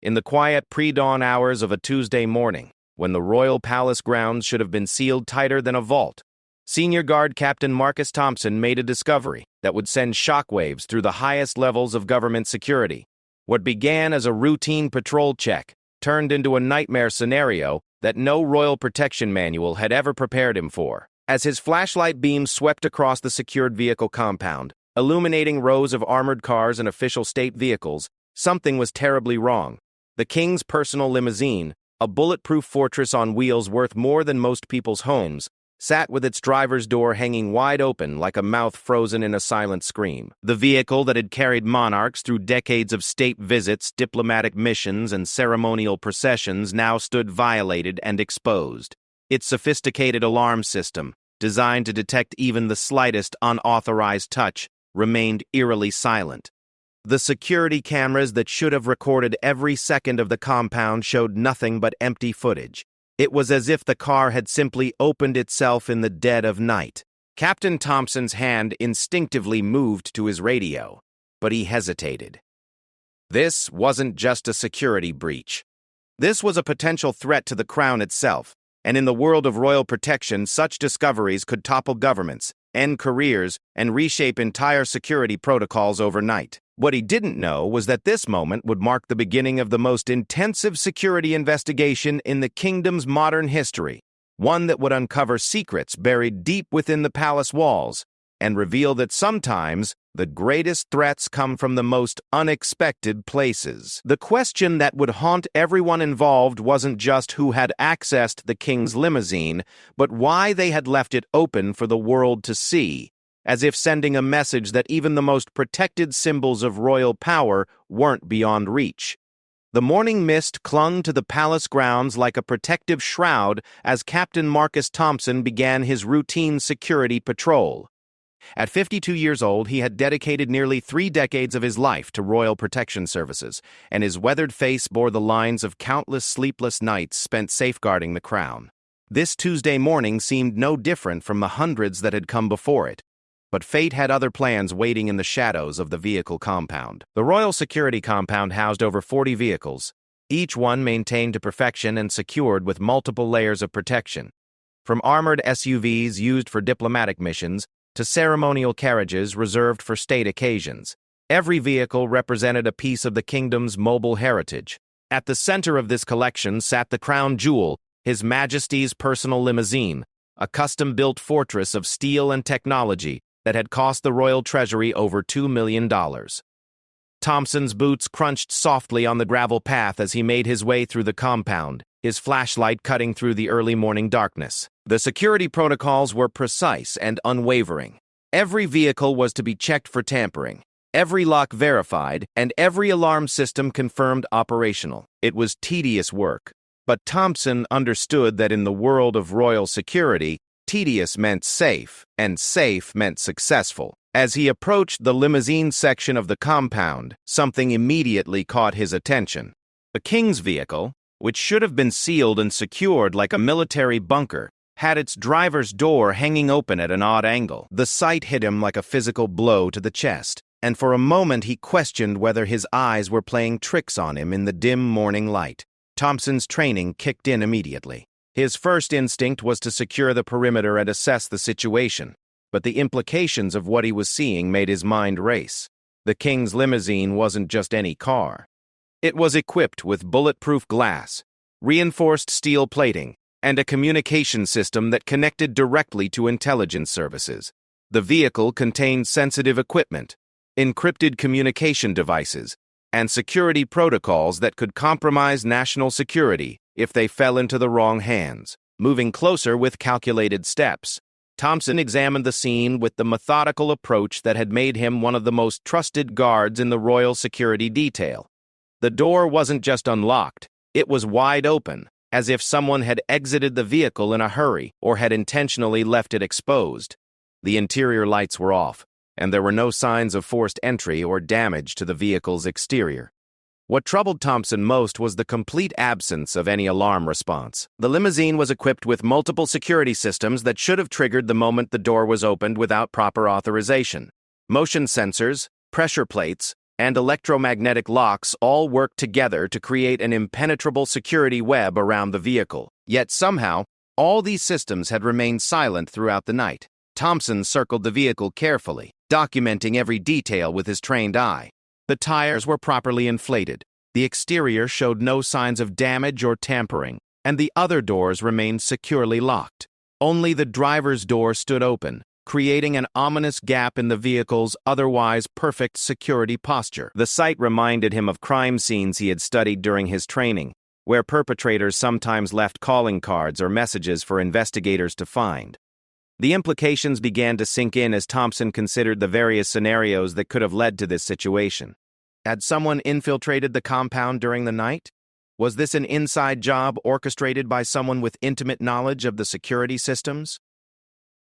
in the quiet pre-dawn hours of a Tuesday morning, when the royal palace grounds should have been sealed tighter than a vault, Senior Guard Captain Marcus Thompson made a discovery that would send shockwaves through the highest levels of government security. What began as a routine patrol check turned into a nightmare scenario that no royal protection manual had ever prepared him for. As his flashlight beam swept across the secured vehicle compound, illuminating rows of armored cars and official state vehicles, something was terribly wrong. The king's personal limousine, a bulletproof fortress on wheels worth more than most people's homes, sat with its driver's door hanging wide open like a mouth frozen in a silent scream. The vehicle that had carried monarchs through decades of state visits, diplomatic missions, and ceremonial processions now stood violated and exposed. Its sophisticated alarm system, designed to detect even the slightest unauthorized touch, remained eerily silent. The security cameras that should have recorded every second of the compound showed nothing but empty footage. It was as if the car had simply opened itself in the dead of night. Captain Thompson's hand instinctively moved to his radio, but he hesitated. This wasn't just a security breach. This was a potential threat to the crown itself, and in the world of royal protection, such discoveries could topple governments, end careers, and reshape entire security protocols overnight. What he didn't know was that this moment would mark the beginning of the most intensive security investigation in the kingdom's modern history, one that would uncover secrets buried deep within the palace walls and reveal that sometimes the greatest threats come from the most unexpected places. The question that would haunt everyone involved wasn't just who had accessed the king's limousine, but why they had left it open for the world to see, as if sending a message that even the most protected symbols of royal power weren't beyond reach. The morning mist clung to the palace grounds like a protective shroud as Captain Marcus Thompson began his routine security patrol. At 52 years old, he had dedicated nearly 3 decades of his life to royal protection services, and his weathered face bore the lines of countless sleepless nights spent safeguarding the crown. This Tuesday morning seemed no different from the hundreds that had come before it. But fate had other plans waiting in the shadows of the vehicle compound. The Royal Security Compound housed over 40 vehicles, each one maintained to perfection and secured with multiple layers of protection. From armored SUVs used for diplomatic missions to ceremonial carriages reserved for state occasions, every vehicle represented a piece of the kingdom's mobile heritage. At the center of this collection sat the crown jewel, His Majesty's personal limousine, a custom-built fortress of steel and technology that had cost the royal treasury over $2 million. Thompson's boots crunched softly on the gravel path as he made his way through the compound, his flashlight cutting through the early morning darkness. The security protocols were precise and unwavering. Every vehicle was to be checked for tampering, every lock verified, and every alarm system confirmed operational. It was tedious work, but Thompson understood that in the world of royal security, tedious meant safe, and safe meant successful. As he approached the limousine section of the compound, something immediately caught his attention. The king's vehicle, which should have been sealed and secured like a military bunker, had its driver's door hanging open at an odd angle. The sight hit him like a physical blow to the chest, and for a moment he questioned whether his eyes were playing tricks on him in the dim morning light. Thompson's training kicked in immediately. His first instinct was to secure the perimeter and assess the situation, but the implications of what he was seeing made his mind race. The king's limousine wasn't just any car. It was equipped with bulletproof glass, reinforced steel plating, and a communication system that connected directly to intelligence services. The vehicle contained sensitive equipment, encrypted communication devices, and security protocols that could compromise national security if they fell into the wrong hands. Moving closer with calculated steps, Thompson examined the scene with the methodical approach that had made him one of the most trusted guards in the royal security detail. The door wasn't just unlocked, it was wide open, as if someone had exited the vehicle in a hurry or had intentionally left it exposed. The interior lights were off, and there were no signs of forced entry or damage to the vehicle's exterior. What troubled Thompson most was the complete absence of any alarm response. The limousine was equipped with multiple security systems that should have triggered the moment the door was opened without proper authorization. Motion sensors, pressure plates, and electromagnetic locks all worked together to create an impenetrable security web around the vehicle. Yet somehow, all these systems had remained silent throughout the night. Thompson circled the vehicle carefully, documenting every detail with his trained eye. The tires were properly inflated, the exterior showed no signs of damage or tampering, and the other doors remained securely locked. Only the driver's door stood open, creating an ominous gap in the vehicle's otherwise perfect security posture. The sight reminded him of crime scenes he had studied during his training, where perpetrators sometimes left calling cards or messages for investigators to find. The implications began to sink in as Thompson considered the various scenarios that could have led to this situation. Had someone infiltrated the compound during the night? Was this an inside job orchestrated by someone with intimate knowledge of the security systems?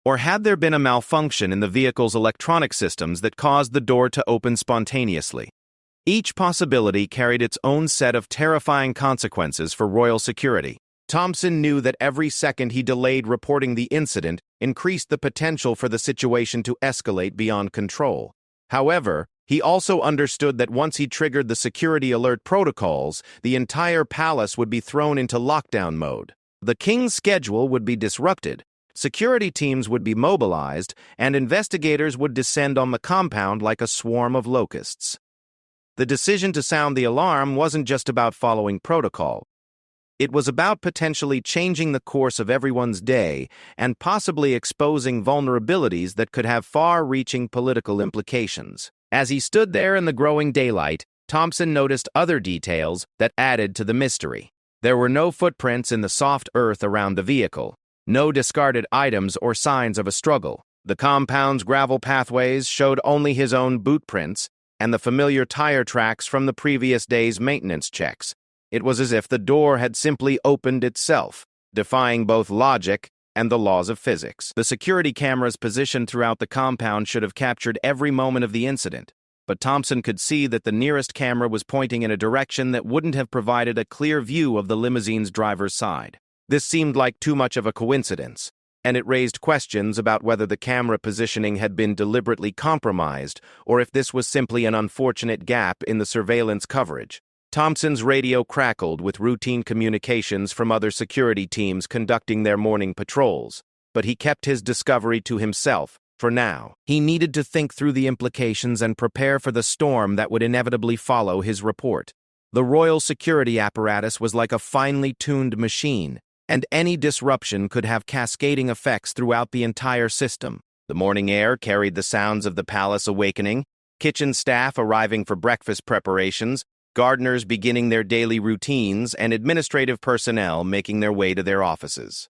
Or had there been a malfunction in the vehicle's electronic systems that caused the door to open spontaneously? Each possibility carried its own set of terrifying consequences for royal security. Thompson knew that every second he delayed reporting the incident increased the potential for the situation to escalate beyond control. However, he also understood that once he triggered the security alert protocols, the entire palace would be thrown into lockdown mode. The king's schedule would be disrupted, security teams would be mobilized, and investigators would descend on the compound like a swarm of locusts. The decision to sound the alarm wasn't just about following protocol. It was about potentially changing the course of everyone's day and possibly exposing vulnerabilities that could have far-reaching political implications. As he stood there in the growing daylight, Thompson noticed other details that added to the mystery. There were no footprints in the soft earth around the vehicle, no discarded items or signs of a struggle. The compound's gravel pathways showed only his own boot prints and the familiar tire tracks from the previous day's maintenance checks. It was as if the door had simply opened itself, defying both logic and the laws of physics. The security cameras positioned throughout the compound should have captured every moment of the incident, but Thompson could see that the nearest camera was pointing in a direction that wouldn't have provided a clear view of the limousine's driver's side. This seemed like too much of a coincidence, and it raised questions about whether the camera positioning had been deliberately compromised or if this was simply an unfortunate gap in the surveillance coverage. Thompson's radio crackled with routine communications from other security teams conducting their morning patrols, but he kept his discovery to himself for now. He needed to think through the implications and prepare for the storm that would inevitably follow his report. The royal security apparatus was like a finely tuned machine, and any disruption could have cascading effects throughout the entire system. The morning air carried the sounds of the palace awakening, kitchen staff arriving for breakfast preparations, gardeners beginning their daily routines, and administrative personnel making their way to their offices.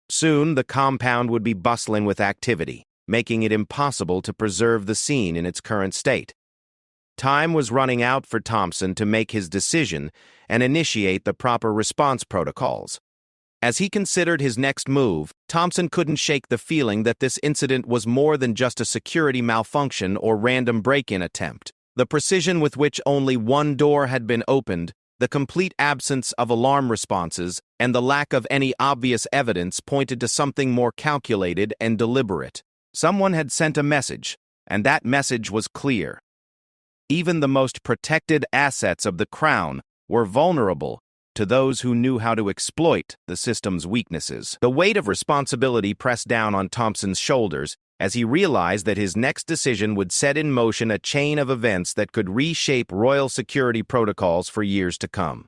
Soon, the compound would be bustling with activity, making it impossible to preserve the scene in its current state. Time was running out for Thompson to make his decision and initiate the proper response protocols. As he considered his next move, Thompson couldn't shake the feeling that this incident was more than just a security malfunction or random break-in attempt. The precision with which only one door had been opened, the complete absence of alarm responses, and the lack of any obvious evidence pointed to something more calculated and deliberate. Someone had sent a message, and that message was clear. Even the most protected assets of the crown were vulnerable to those who knew how to exploit the system's weaknesses. The weight of responsibility pressed down on Thompson's shoulders as he realized that his next decision would set in motion a chain of events that could reshape royal security protocols for years to come.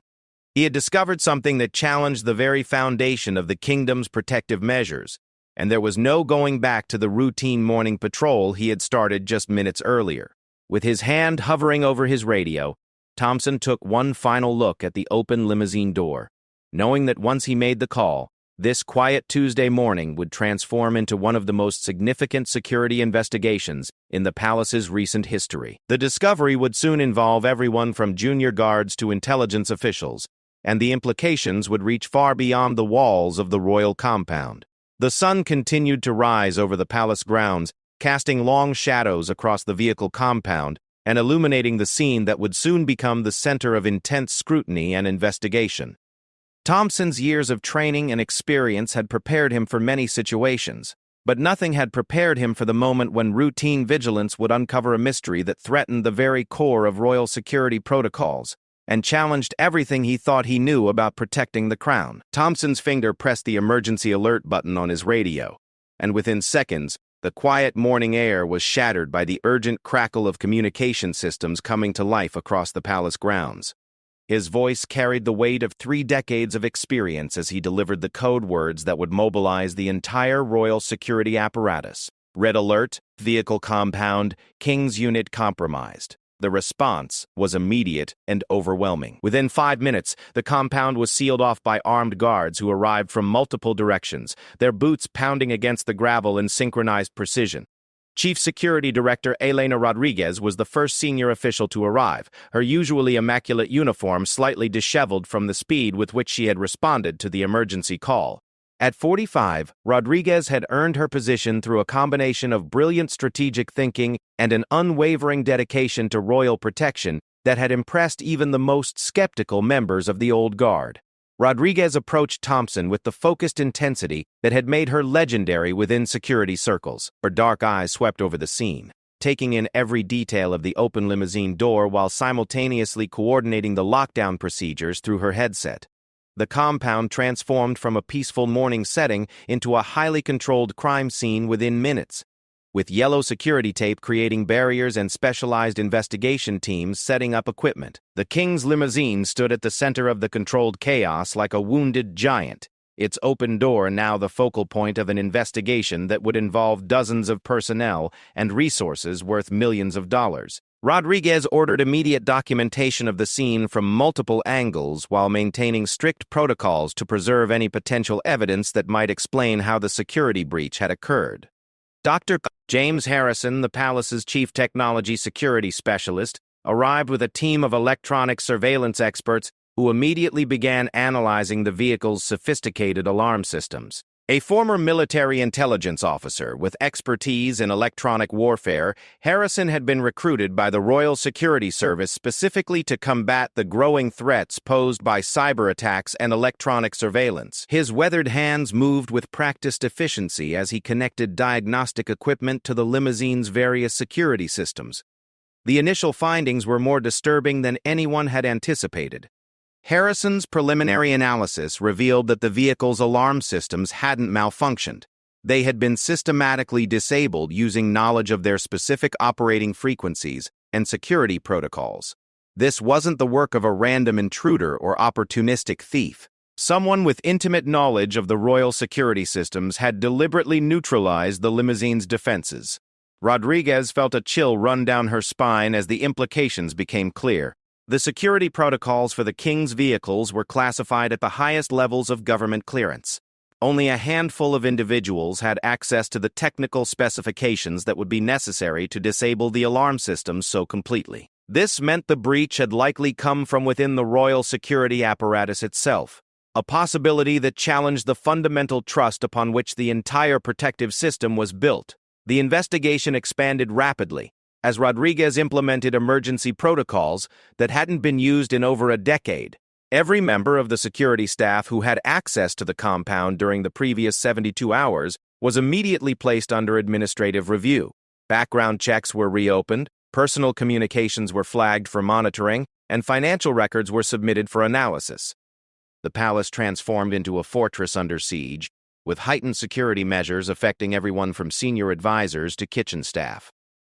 He had discovered something that challenged the very foundation of the kingdom's protective measures, and there was no going back to the routine morning patrol he had started just minutes earlier. With his hand hovering over his radio, Thompson took one final look at the open limousine door, knowing that once he made the call, this quiet Tuesday morning would transform into one of the most significant security investigations in the palace's recent history. The discovery would soon involve everyone from junior guards to intelligence officials, and the implications would reach far beyond the walls of the royal compound. The sun continued to rise over the palace grounds, casting long shadows across the vehicle compound and illuminating the scene that would soon become the center of intense scrutiny and investigation. Thompson's years of training and experience had prepared him for many situations, But nothing had prepared him for the moment when routine vigilance would uncover a mystery that threatened the very core of royal security protocols and challenged everything he thought he knew about protecting the crown. Thompson's finger pressed the emergency alert button on his radio, and within seconds, the quiet morning air was shattered by the urgent crackle of communication systems coming to life across the palace grounds. His voice carried the weight of 3 decades of experience as he delivered the code words that would mobilize the entire royal security apparatus. Red alert, vehicle compound, King's unit compromised. The response was immediate and overwhelming. Within 5 minutes, the compound was sealed off by armed guards who arrived from multiple directions, their boots pounding against the gravel in synchronized precision. Chief Security Director Elena Rodriguez was the first senior official to arrive, her usually immaculate uniform slightly disheveled from the speed with which she had responded to the emergency call. At 45, Rodriguez had earned her position through a combination of brilliant strategic thinking and an unwavering dedication to royal protection that had impressed even the most skeptical members of the old guard. Rodriguez approached Thompson with the focused intensity that had made her legendary within security circles. Her dark eyes swept over the scene, taking in every detail of the open limousine door while simultaneously coordinating the lockdown procedures through her headset. The compound transformed from a peaceful morning setting into a highly controlled crime scene within minutes, with yellow security tape creating barriers and specialized investigation teams setting up equipment. The King's limousine stood at the center of the controlled chaos like a wounded giant, its open door now the focal point of an investigation that would involve dozens of personnel and resources worth millions of dollars. Rodriguez ordered immediate documentation of the scene from multiple angles while maintaining strict protocols to preserve any potential evidence that might explain how the security breach had occurred. Dr. James Harrison, the palace's chief technology security specialist, arrived with a team of electronic surveillance experts who immediately began analyzing the vehicle's sophisticated alarm systems. A former military intelligence officer with expertise in electronic warfare, Harrison had been recruited by the Royal Security Service specifically to combat the growing threats posed by cyber attacks and electronic surveillance. His weathered hands moved with practiced efficiency as he connected diagnostic equipment to the limousine's various security systems. The initial findings were more disturbing than anyone had anticipated. Harrison's preliminary analysis revealed that the vehicle's alarm systems hadn't malfunctioned. They had been systematically disabled using knowledge of their specific operating frequencies and security protocols. This wasn't the work of a random intruder or opportunistic thief. Someone with intimate knowledge of the royal security systems had deliberately neutralized the limousine's defenses. Rodriguez felt a chill run down her spine as the implications became clear. The security protocols for the King's vehicles were classified at the highest levels of government clearance. Only a handful of individuals had access to the technical specifications that would be necessary to disable the alarm systems so completely. This meant the breach had likely come from within the royal security apparatus itself, a possibility that challenged the fundamental trust upon which the entire protective system was built. The investigation expanded rapidly, as Rodriguez implemented emergency protocols that hadn't been used in over a decade. Every member of the security staff who had access to the compound during the previous 72 hours was immediately placed under administrative review. Background checks were reopened, personal communications were flagged for monitoring, and financial records were submitted for analysis. The palace transformed into a fortress under siege, with heightened security measures affecting everyone from senior advisors to kitchen staff.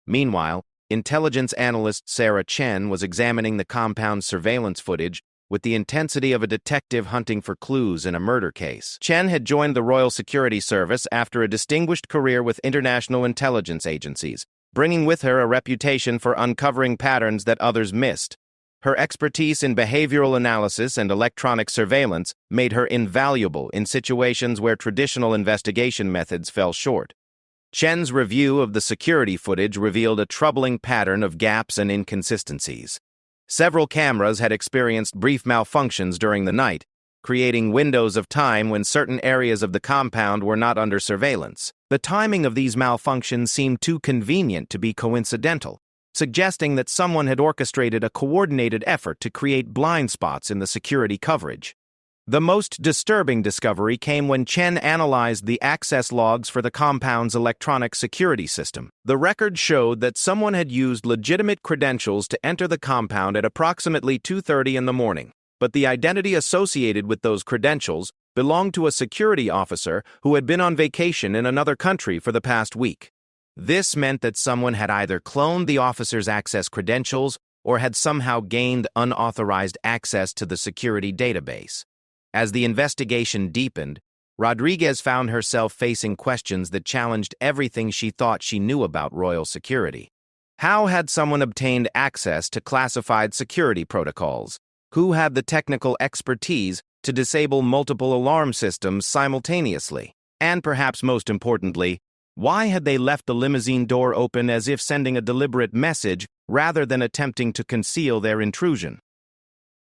Meanwhile, intelligence analyst Sarah Chen was examining the compound's surveillance footage with the intensity of a detective hunting for clues in a murder case. Chen had joined the Royal Security Service after a distinguished career with international intelligence agencies, bringing with her a reputation for uncovering patterns that others missed. Her expertise in behavioral analysis and electronic surveillance made her invaluable in situations where traditional investigation methods fell short. Chen's review of the security footage revealed a troubling pattern of gaps and inconsistencies. Several cameras had experienced brief malfunctions during the night, creating windows of time when certain areas of the compound were not under surveillance. The timing of these malfunctions seemed too convenient to be coincidental, suggesting that someone had orchestrated a coordinated effort to create blind spots in the security coverage. The most disturbing discovery came when Chen analyzed the access logs for the compound's electronic security system. The record showed that someone had used legitimate credentials to enter the compound at approximately 2:30 in the morning, but the identity associated with those credentials belonged to a security officer who had been on vacation in another country for the past week. This meant that someone had either cloned the officer's access credentials or had somehow gained unauthorized access to the security database. As the investigation deepened, Rodriguez found herself facing questions that challenged everything she thought she knew about royal security. How had someone obtained access to classified security protocols? Who had the technical expertise to disable multiple alarm systems simultaneously? And perhaps most importantly, why had they left the limousine door open as if sending a deliberate message rather than attempting to conceal their intrusion?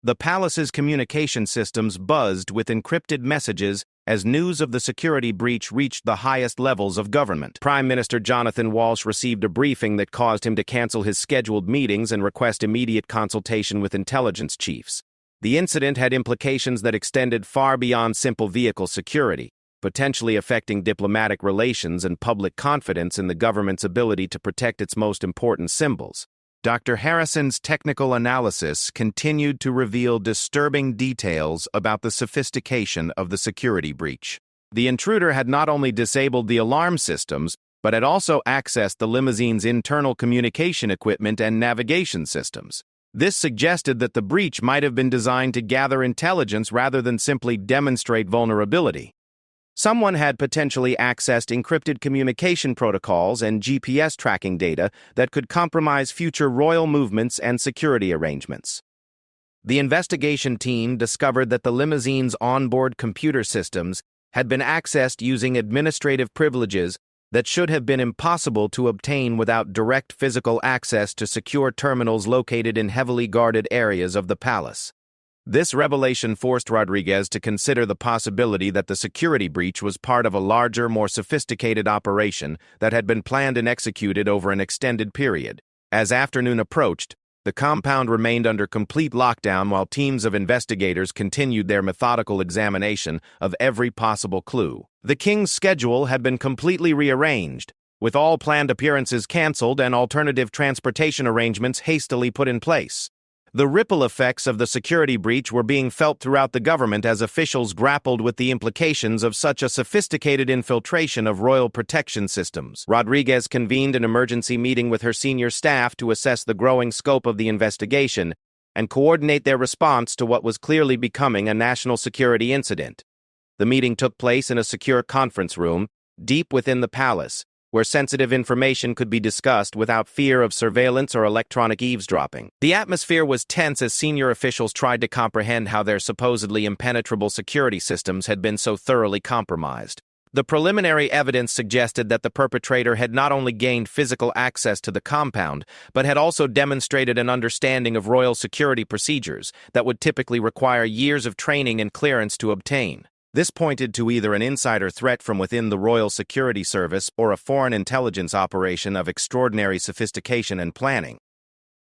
The palace's communication systems buzzed with encrypted messages as news of the security breach reached the highest levels of government. Prime Minister Jonathan Walsh received a briefing that caused him to cancel his scheduled meetings and request immediate consultation with intelligence chiefs. The incident had implications that extended far beyond simple vehicle security, potentially affecting diplomatic relations and public confidence in the government's ability to protect its most important symbols. Dr. Harrison's technical analysis continued to reveal disturbing details about the sophistication of the security breach. The intruder had not only disabled the alarm systems, but had also accessed the limousine's internal communication equipment and navigation systems. This suggested that the breach might have been designed to gather intelligence rather than simply demonstrate vulnerability. Someone had potentially accessed encrypted communication protocols and GPS tracking data that could compromise future royal movements and security arrangements. The investigation team discovered that the limousine's onboard computer systems had been accessed using administrative privileges that should have been impossible to obtain without direct physical access to secure terminals located in heavily guarded areas of the palace. This revelation forced Rodriguez to consider the possibility that the security breach was part of a larger, more sophisticated operation that had been planned and executed over an extended period. As afternoon approached, the compound remained under complete lockdown while teams of investigators continued their methodical examination of every possible clue. The king's schedule had been completely rearranged, with all planned appearances canceled and alternative transportation arrangements hastily put in place. The ripple effects of the security breach were being felt throughout the government as officials grappled with the implications of such a sophisticated infiltration of royal protection systems. Rodriguez convened an emergency meeting with her senior staff to assess the growing scope of the investigation and coordinate their response to what was clearly becoming a national security incident. The meeting took place in a secure conference room, deep within the palace, where sensitive information could be discussed without fear of surveillance or electronic eavesdropping. The atmosphere was tense as senior officials tried to comprehend how their supposedly impenetrable security systems had been so thoroughly compromised. The preliminary evidence suggested that the perpetrator had not only gained physical access to the compound, but had also demonstrated an understanding of royal security procedures that would typically require years of training and clearance to obtain. This pointed to either an insider threat from within the Royal Security Service or a foreign intelligence operation of extraordinary sophistication and planning.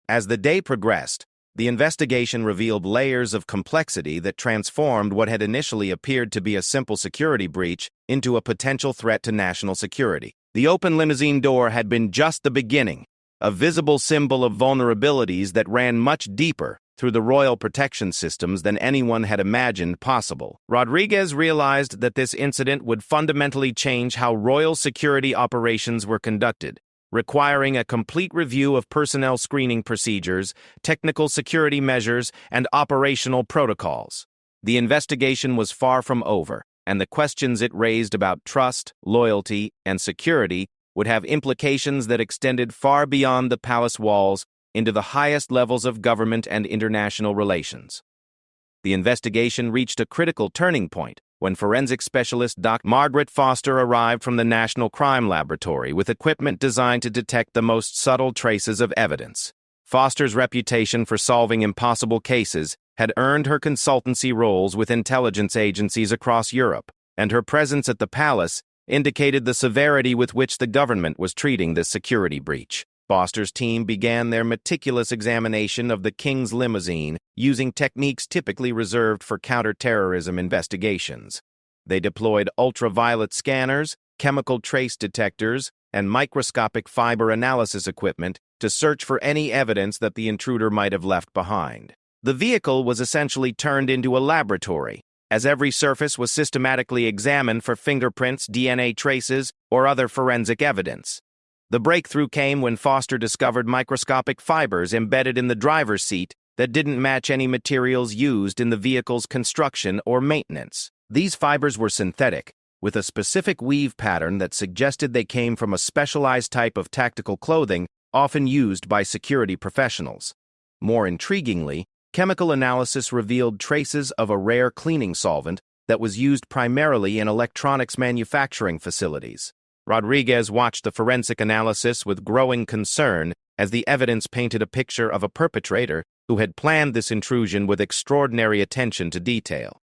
As the day progressed, the investigation revealed layers of complexity that transformed what had initially appeared to be a simple security breach into a potential threat to national security. The open limousine door had been just the beginning, a visible symbol of vulnerabilities that ran much deeper through the royal protection systems than anyone had imagined possible. Rodriguez realized that this incident would fundamentally change how royal security operations were conducted, requiring a complete review of personnel screening procedures, technical security measures, and operational protocols. The investigation was far from over, and the questions it raised about trust, loyalty, and security would have implications that extended far beyond the palace walls into the highest levels of government and international relations. The investigation reached a critical turning point when forensic specialist Dr. Margaret Foster arrived from the National Crime Laboratory with equipment designed to detect the most subtle traces of evidence. Foster's reputation for solving impossible cases had earned her consultancy roles with intelligence agencies across Europe, and her presence at the palace indicated the severity with which the government was treating this security breach. Foster's team began their meticulous examination of the King's Limousine using techniques typically reserved for counterterrorism investigations. They deployed ultraviolet scanners, chemical trace detectors, and microscopic fiber analysis equipment to search for any evidence that the intruder might have left behind. The vehicle was essentially turned into a laboratory, as every surface was systematically examined for fingerprints, DNA traces, or other forensic evidence. The breakthrough came when Foster discovered microscopic fibers embedded in the driver's seat that didn't match any materials used in the vehicle's construction or maintenance. These fibers were synthetic, with a specific weave pattern that suggested they came from a specialized type of tactical clothing often used by security professionals. More intriguingly, chemical analysis revealed traces of a rare cleaning solvent that was used primarily in electronics manufacturing facilities. Rodriguez watched the forensic analysis with growing concern as the evidence painted a picture of a perpetrator who had planned this intrusion with extraordinary attention to detail.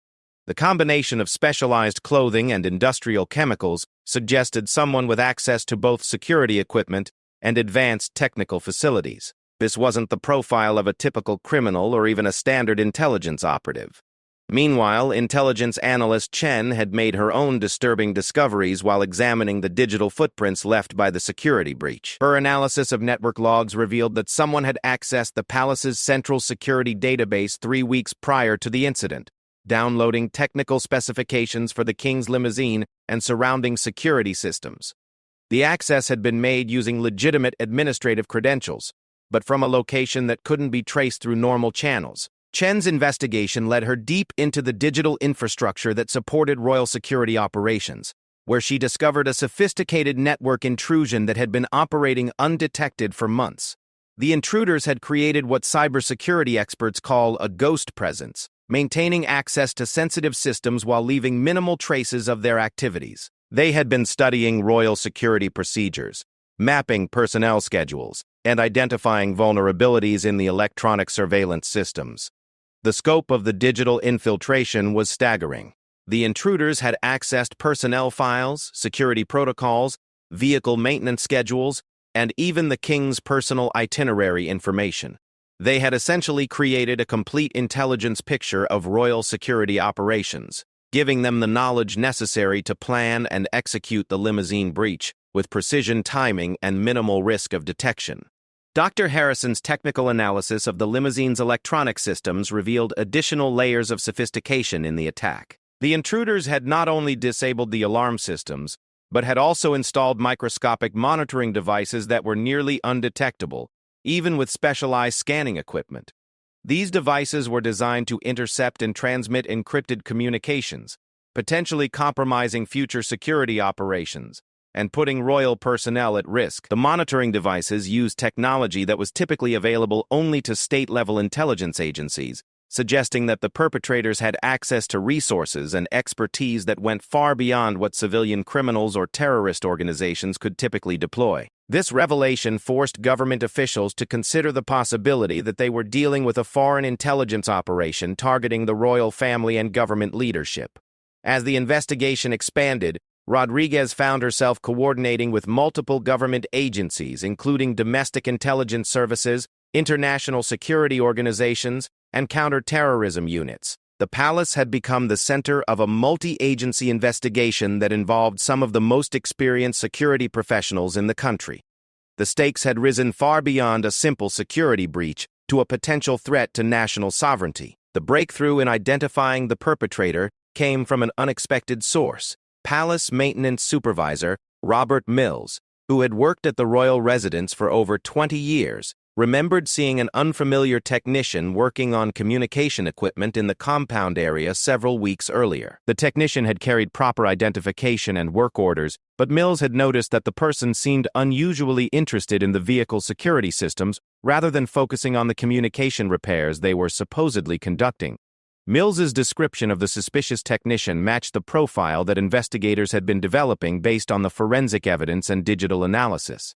The combination of specialized clothing and industrial chemicals suggested someone with access to both security equipment and advanced technical facilities. This wasn't the profile of a typical criminal or even a standard intelligence operative. Meanwhile, intelligence analyst Chen had made her own disturbing discoveries while examining the digital footprints left by the security breach. Her analysis of network logs revealed that someone had accessed the palace's central security database 3 weeks prior to the incident, downloading technical specifications for the King's Limousine and surrounding security systems. The access had been made using legitimate administrative credentials, but from a location that couldn't be traced through normal channels. Chen's investigation led her deep into the digital infrastructure that supported royal security operations, where she discovered a sophisticated network intrusion that had been operating undetected for months. The intruders had created what cybersecurity experts call a ghost presence, maintaining access to sensitive systems while leaving minimal traces of their activities. They had been studying royal security procedures, mapping personnel schedules, and identifying vulnerabilities in the electronic surveillance systems. The scope of the digital infiltration was staggering. The intruders had accessed personnel files, security protocols, vehicle maintenance schedules, and even the king's personal itinerary information. They had essentially created a complete intelligence picture of royal security operations, giving them the knowledge necessary to plan and execute the limousine breach with precision timing and minimal risk of detection. Dr. Harrison's technical analysis of the limousine's electronic systems revealed additional layers of sophistication in the attack. The intruders had not only disabled the alarm systems, but had also installed microscopic monitoring devices that were nearly undetectable, even with specialized scanning equipment. These devices were designed to intercept and transmit encrypted communications, potentially compromising future security operations and putting royal personnel at risk. The monitoring devices used technology that was typically available only to state-level intelligence agencies, suggesting that the perpetrators had access to resources and expertise that went far beyond what civilian criminals or terrorist organizations could typically deploy. This revelation forced government officials to consider the possibility that they were dealing with a foreign intelligence operation targeting the royal family and government leadership. As the investigation expanded, Rodriguez found herself coordinating with multiple government agencies, including domestic intelligence services, international security organizations, and counterterrorism units. The palace had become the center of a multi-agency investigation that involved some of the most experienced security professionals in the country. The stakes had risen far beyond a simple security breach to a potential threat to national sovereignty. The breakthrough in identifying the perpetrator came from an unexpected source. Palace Maintenance Supervisor Robert Mills, who had worked at the royal residence for over 20 years, remembered seeing an unfamiliar technician working on communication equipment in the compound area several weeks earlier. The technician had carried proper identification and work orders, but Mills had noticed that the person seemed unusually interested in the vehicle's security systems rather than focusing on the communication repairs they were supposedly conducting. Mills's description of the suspicious technician matched the profile that investigators had been developing based on the forensic evidence and digital analysis.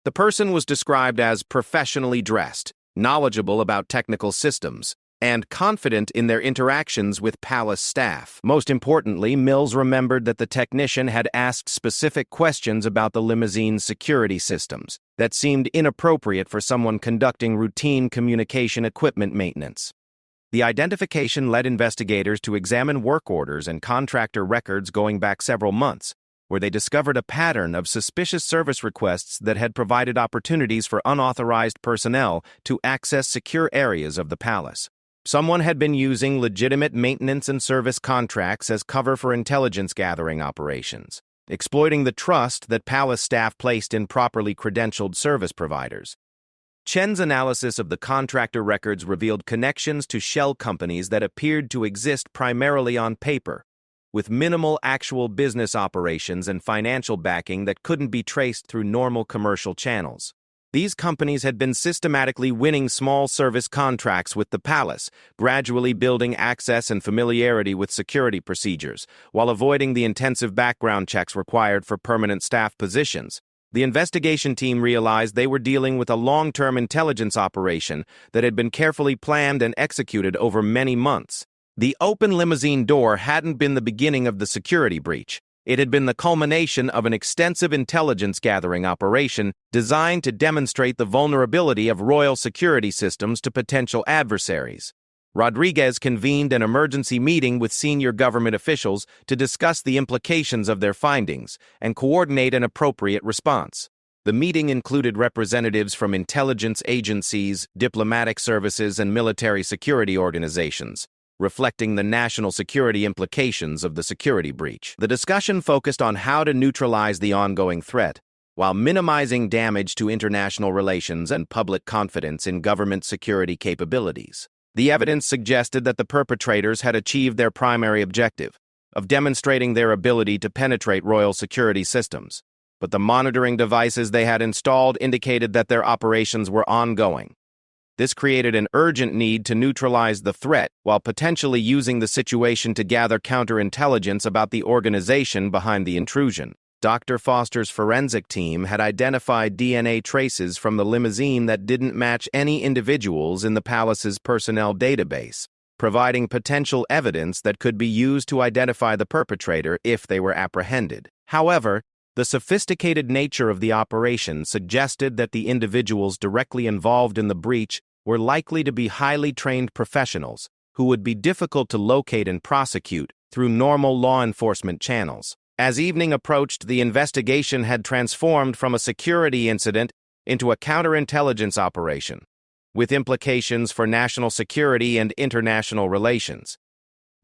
The person was described as professionally dressed, knowledgeable about technical systems, and confident in their interactions with palace staff. Most importantly, Mills remembered that the technician had asked specific questions about the Limousine's security systems that seemed inappropriate for someone conducting routine communication equipment maintenance. The identification led investigators to examine work orders and contractor records going back several months, where they discovered a pattern of suspicious service requests that had provided opportunities for unauthorized personnel to access secure areas of the palace. Someone had been using legitimate maintenance and service contracts as cover for intelligence gathering operations, exploiting the trust that palace staff placed in properly credentialed service providers. Chen's analysis of the contractor records revealed connections to shell companies that appeared to exist primarily on paper, with minimal actual business operations and financial backing that couldn't be traced through normal commercial channels. These companies had been systematically winning small service contracts with the palace, gradually building access and familiarity with security procedures, while avoiding the intensive background checks required for permanent staff positions. The investigation team realized they were dealing with a long-term intelligence operation that had been carefully planned and executed over many months. The open limousine door hadn't been the beginning of the security breach. It had been the culmination of an extensive intelligence-gathering operation designed to demonstrate the vulnerability of royal security systems to potential adversaries. Rodriguez convened an emergency meeting with senior government officials to discuss the implications of their findings and coordinate an appropriate response. The meeting included representatives from intelligence agencies, diplomatic services, and military security organizations, reflecting the national security implications of the security breach. The discussion focused on how to neutralize the ongoing threat, while minimizing damage to international relations and public confidence in government security capabilities. The evidence suggested that the perpetrators had achieved their primary objective, of demonstrating their ability to penetrate royal security systems, but the monitoring devices they had installed indicated that their operations were ongoing. This created an urgent need to neutralize the threat while potentially using the situation to gather counterintelligence about the organization behind the intrusion. Dr. Foster's forensic team had identified DNA traces from the limousine that didn't match any individuals in the palace's personnel database, providing potential evidence that could be used to identify the perpetrator if they were apprehended. However, the sophisticated nature of the operation suggested that the individuals directly involved in the breach were likely to be highly trained professionals who would be difficult to locate and prosecute through normal law enforcement channels. As evening approached, the investigation had transformed from a security incident into a counterintelligence operation, with implications for national security and international relations.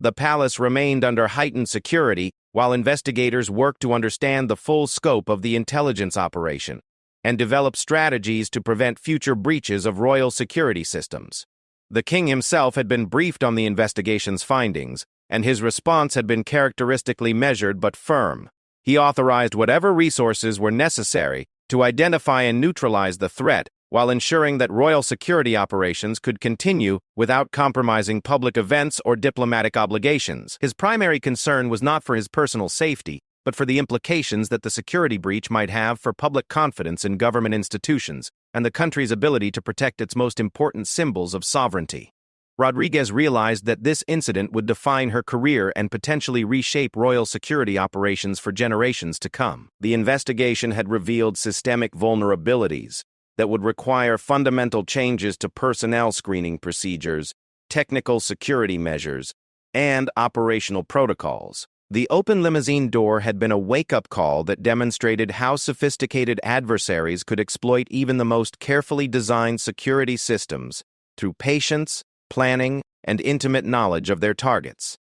The palace remained under heightened security while investigators worked to understand the full scope of the intelligence operation and develop strategies to prevent future breaches of royal security systems. The king himself had been briefed on the investigation's findings, and his response had been characteristically measured but firm. He authorized whatever resources were necessary to identify and neutralize the threat, while ensuring that royal security operations could continue without compromising public events or diplomatic obligations. His primary concern was not for his personal safety, but for the implications that the security breach might have for public confidence in government institutions and the country's ability to protect its most important symbols of sovereignty. Rodriguez realized that this incident would define her career and potentially reshape royal security operations for generations to come. The investigation had revealed systemic vulnerabilities that would require fundamental changes to personnel screening procedures, technical security measures, and operational protocols. The open limousine door had been a wake-up call that demonstrated how sophisticated adversaries could exploit even the most carefully designed security systems through patience, planning, and intimate knowledge of their targets.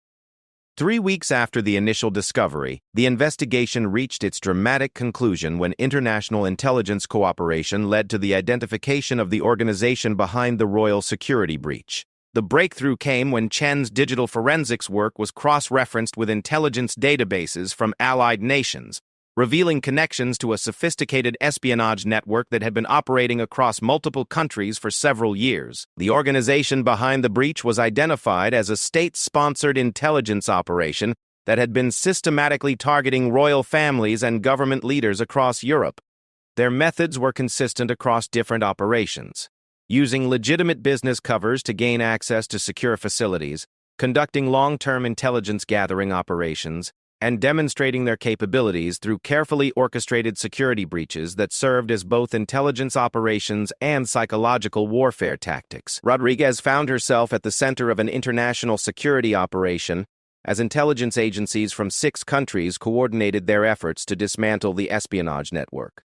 3 weeks after the initial discovery, the investigation reached its dramatic conclusion when international intelligence cooperation led to the identification of the organization behind the royal security breach. The breakthrough came when Chen's digital forensics work was cross-referenced with intelligence databases from allied nations, revealing connections to a sophisticated espionage network that had been operating across multiple countries for several years. The organization behind the breach was identified as a state-sponsored intelligence operation that had been systematically targeting royal families and government leaders across Europe. Their methods were consistent across different operations. using legitimate business covers to gain access to secure facilities, conducting long-term intelligence gathering operations, and demonstrating their capabilities through carefully orchestrated security breaches that served as both intelligence operations and psychological warfare tactics. Rodriguez found herself at the center of an international security operation as intelligence agencies from 6 countries coordinated their efforts to dismantle the espionage network.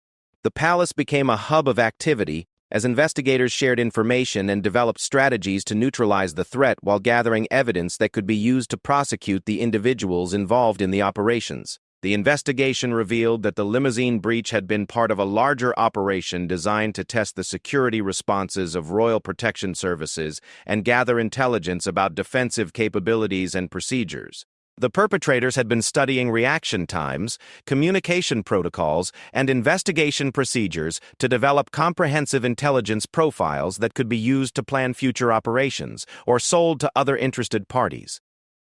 The palace became a hub of activity as investigators shared information and developed strategies to neutralize the threat while gathering evidence that could be used to prosecute the individuals involved in the operations. The investigation revealed that the Limousine breach had been part of a larger operation designed to test the security responses of Royal Protection Services and gather intelligence about defensive capabilities and procedures. The perpetrators had been studying reaction times, communication protocols, and investigation procedures to develop comprehensive intelligence profiles that could be used to plan future operations or sold to other interested parties.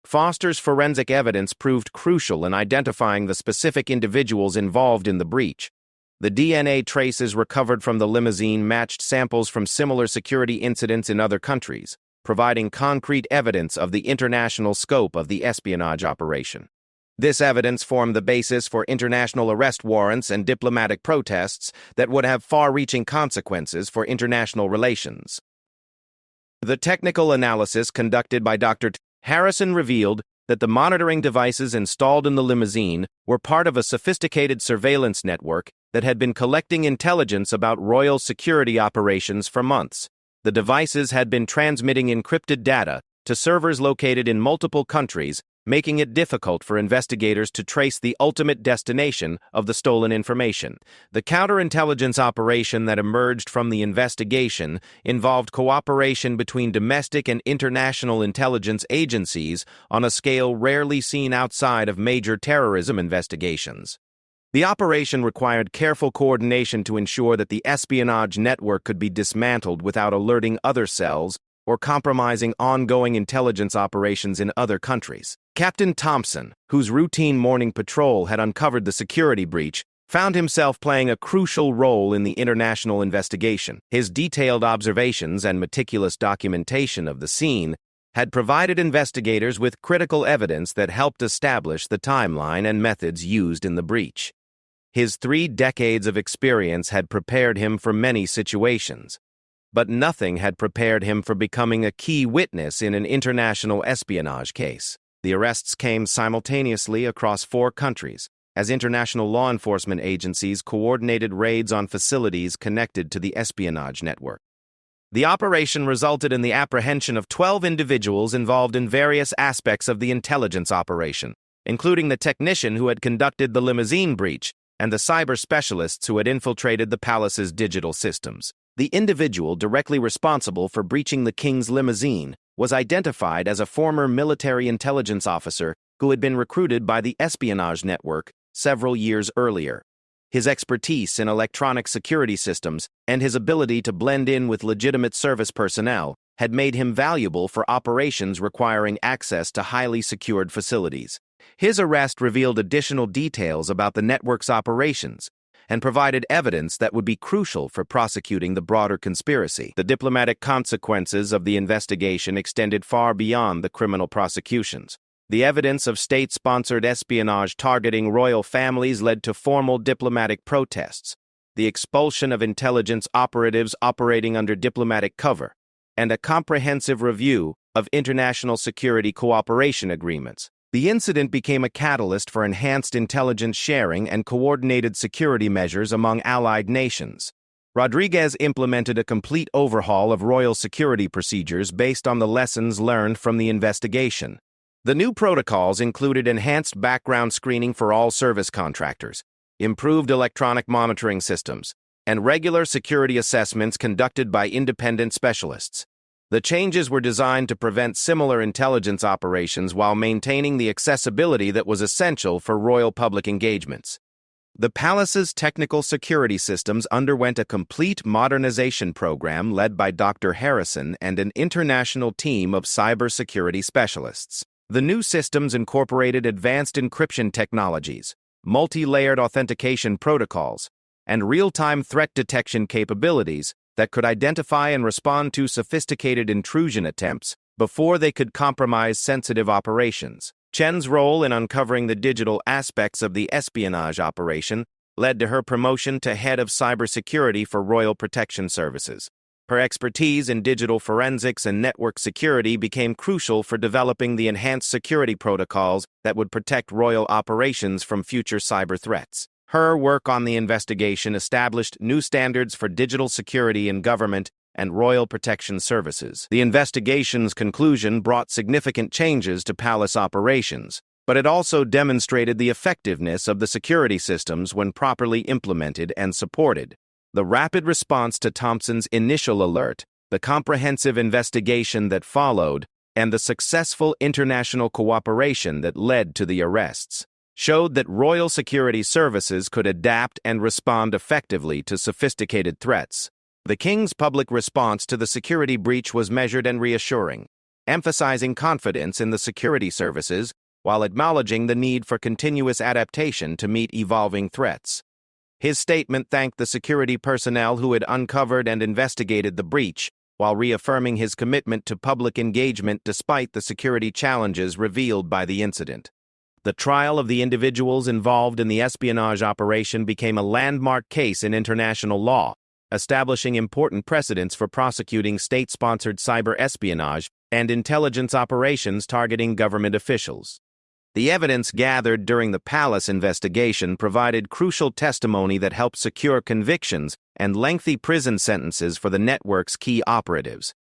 Foster's forensic evidence proved crucial in identifying the specific individuals involved in the breach. The DNA traces recovered from the Limousine matched samples from similar security incidents in other countries, providing concrete evidence of the international scope of the espionage operation. This evidence formed the basis for international arrest warrants and diplomatic protests that would have far-reaching consequences for international relations. The technical analysis conducted by Dr. Harrison revealed that the monitoring devices installed in the Limousine were part of a sophisticated surveillance network that had been collecting intelligence about royal security operations for months. The devices had been transmitting encrypted data to servers located in multiple countries, making it difficult for investigators to trace the ultimate destination of the stolen information. The counterintelligence operation that emerged from the investigation involved cooperation between domestic and international intelligence agencies on a scale rarely seen outside of major terrorism investigations. The operation required careful coordination to ensure that the espionage network could be dismantled without alerting other cells or compromising ongoing intelligence operations in other countries. Captain Thompson, whose routine morning patrol had uncovered the security breach, found himself playing a crucial role in the international investigation. His detailed observations and meticulous documentation of the scene had provided investigators with critical evidence that helped establish the timeline and methods used in the breach. His 3 decades of experience had prepared him for many situations, but nothing had prepared him for becoming a key witness in an international espionage case. The arrests came simultaneously across 4 countries, as international law enforcement agencies coordinated raids on facilities connected to the espionage network. The operation resulted in the apprehension of 12 individuals involved in various aspects of the intelligence operation, including the technician who had conducted the Limousine breach and the cyber specialists who had infiltrated the palace's digital systems. The individual directly responsible for breaching the king's limousine was identified as a former military intelligence officer who had been recruited by the espionage network several years earlier. His expertise in electronic security systems and his ability to blend in with legitimate service personnel had made him valuable for operations requiring access to highly secured facilities. His arrest revealed additional details about the network's operations and provided evidence that would be crucial for prosecuting the broader conspiracy. The diplomatic consequences of the investigation extended far beyond the criminal prosecutions. The evidence of state-sponsored espionage targeting royal families led to formal diplomatic protests, the expulsion of intelligence operatives operating under diplomatic cover, and a comprehensive review of international security cooperation agreements. The incident became a catalyst for enhanced intelligence sharing and coordinated security measures among allied nations. Rodriguez implemented a complete overhaul of royal security procedures based on the lessons learned from the investigation. The new protocols included enhanced background screening for all service contractors, improved electronic monitoring systems, and regular security assessments conducted by independent specialists. The changes were designed to prevent similar intelligence operations while maintaining the accessibility that was essential for royal public engagements. The palace's technical security systems underwent a complete modernization program led by Dr. Harrison and an international team of cybersecurity specialists. The new systems incorporated advanced encryption technologies, multi-layered authentication protocols, and real-time threat detection capabilities that could identify and respond to sophisticated intrusion attempts before they could compromise sensitive operations. Chen's role in uncovering the digital aspects of the espionage operation led to her promotion to head of cybersecurity for Royal Protection Services. Her expertise in digital forensics and network security became crucial for developing the enhanced security protocols that would protect royal operations from future cyber threats. Her work on the investigation established new standards for digital security in government and Royal Protection Services. The investigation's conclusion brought significant changes to palace operations, but it also demonstrated the effectiveness of the security systems when properly implemented and supported. The rapid response to Thompson's initial alert, the comprehensive investigation that followed, and the successful international cooperation that led to the arrests showed that royal security services could adapt and respond effectively to sophisticated threats. The king's public response to the security breach was measured and reassuring, emphasizing confidence in the security services while acknowledging the need for continuous adaptation to meet evolving threats. His statement thanked the security personnel who had uncovered and investigated the breach, while reaffirming his commitment to public engagement despite the security challenges revealed by the incident. The trial of the individuals involved in the espionage operation became a landmark case in international law, establishing important precedents for prosecuting state-sponsored cyber espionage and intelligence operations targeting government officials. The evidence gathered during the palace investigation provided crucial testimony that helped secure convictions and lengthy prison sentences for the network's key operatives.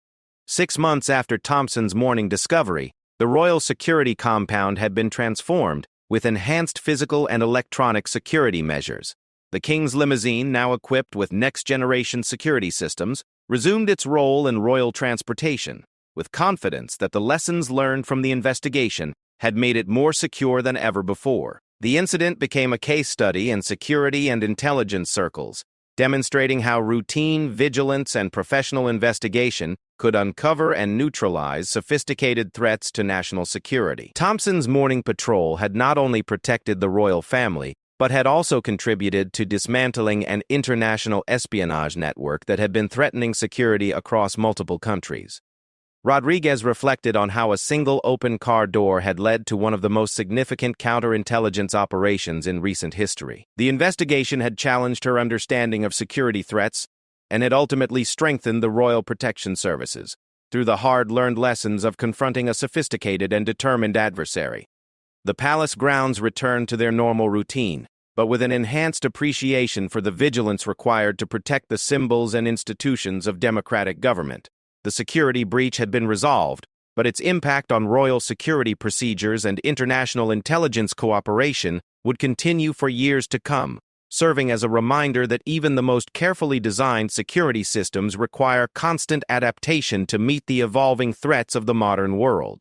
6 months after Thompson's morning discovery, the royal security compound had been transformed with enhanced physical and electronic security measures. The King's Limousine, now equipped with next-generation security systems, resumed its role in royal transportation, with confidence that the lessons learned from the investigation had made it more secure than ever before. The incident became a case study in security and intelligence circles, demonstrating how routine vigilance and professional investigation could uncover and neutralize sophisticated threats to national security. Thompson's morning patrol had not only protected the royal family, but had also contributed to dismantling an international espionage network that had been threatening security across multiple countries. Rodriguez reflected on how a single open car door had led to one of the most significant counterintelligence operations in recent history. The investigation had challenged her understanding of security threats, and it ultimately strengthened the Royal Protection Services through the hard-learned lessons of confronting a sophisticated and determined adversary. The palace grounds returned to their normal routine, but with an enhanced appreciation for the vigilance required to protect the symbols and institutions of democratic government. The security breach had been resolved, but its impact on royal security procedures and international intelligence cooperation would continue for years to come, serving as a reminder that even the most carefully designed security systems require constant adaptation to meet the evolving threats of the modern world.